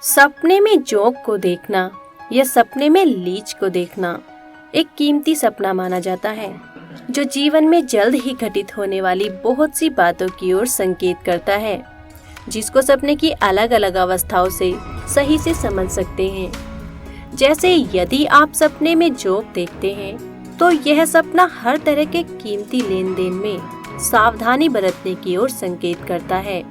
सपने में जोक को देखना या सपने में लीच को देखना एक कीमती सपना माना जाता है, जो जीवन में जल्द ही घटित होने वाली बहुत सी बातों की ओर संकेत करता है, जिसको सपने की अलग अलग अवस्थाओं से सही से समझ सकते हैं। जैसे यदि आप सपने में जोक देखते हैं, तो यह सपना हर तरह के कीमती लेन देन में सावधानी बरतने की ओर संकेत करता है।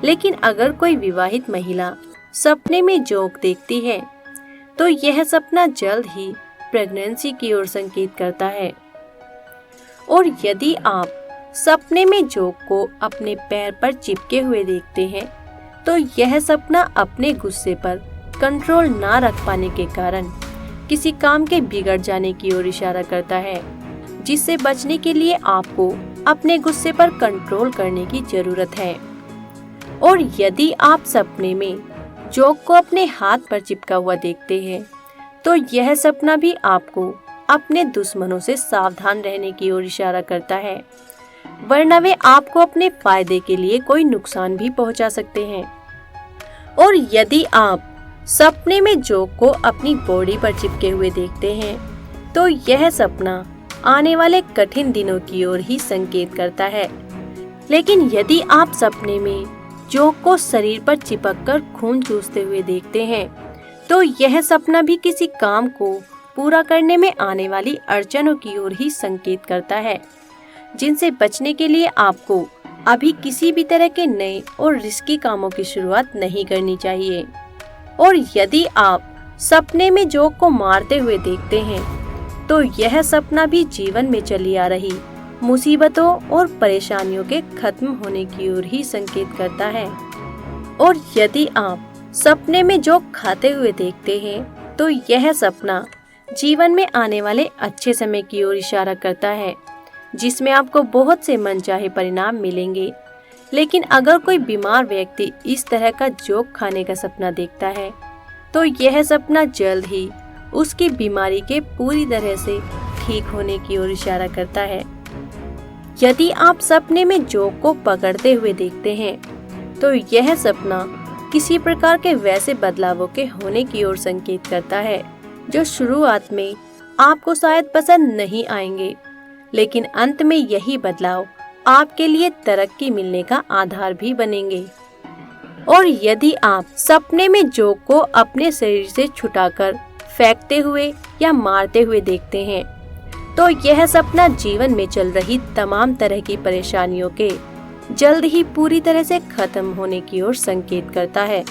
लेकिन अगर कोई विवाहित महिला सपने में जोक देखती है, तो यह सपना जल्द ही प्रेगनेंसी की ओर संकेत करता है। और यदि आप सपने में जोक को अपने पैर पर चिपके हुए देखते हैं, तो यह सपना अपने गुस्से पर कंट्रोल ना रख पाने के कारण किसी काम के बिगड़ जाने की ओर इशारा करता है, जिससे बचने के लिए आपको अपने गुस्से पर कंट्रोल करने की जरूरत है। और यदि आप सपने में जोक को अपने हाथ पर चिपका हुआ देखते हैं, तो यह सपना भी आपको अपने दुश्मनों से सावधान रहने की ओर इशारा करता है, वरना वे आपको अपने फायदे के लिए कोई नुकसान भी पहुंचा सकते हैं। और यदि आप सपने में जोक को अपनी बॉडी पर चिपके हुए देखते हैं, तो यह सपना आने वाले कठिन दिनों की ओर ही संकेत करता है। लेकिन यदि आप सपने में जोक को शरीर पर चिपककर खून चूसते हुए देखते हैं, तो यह सपना भी किसी काम को पूरा करने में आने वाली अड़चनों की ओर ही संकेत करता है, जिनसे बचने के लिए आपको अभी किसी भी तरह के नए और रिस्की कामों की शुरुआत नहीं करनी चाहिए। और यदि आप सपने में जोक को मारते हुए देखते हैं, तो यह सपना भी जीवन में चली आ रही मुसीबतों और परेशानियों के खत्म होने की ओर ही संकेत करता है। और यदि आप सपने में जोक खाते हुए देखते हैं, तो यह सपना जीवन में आने वाले अच्छे समय की ओर इशारा करता है, जिसमें आपको बहुत से मनचाहे परिणाम मिलेंगे। लेकिन अगर कोई बीमार व्यक्ति इस तरह का जोक खाने का सपना देखता है, तो यह सपना जल्द ही उसकी बीमारी के पूरी तरह से ठीक होने की ओर इशारा करता है। यदि आप सपने में जोक को पकड़ते हुए देखते हैं, तो यह सपना किसी प्रकार के वैसे बदलावों के होने की ओर संकेत करता है, जो शुरुआत में आपको शायद पसंद नहीं आएंगे, लेकिन अंत में यही बदलाव आपके लिए तरक्की मिलने का आधार भी बनेंगे। और यदि आप सपने में जोक को अपने शरीर से छुटाकर फेंकते हुए या मारते हुए देखते हैं, तो यह सपना जीवन में चल रही तमाम तरह की परेशानियों के जल्द ही पूरी तरह से खत्म होने की ओर संकेत करता है।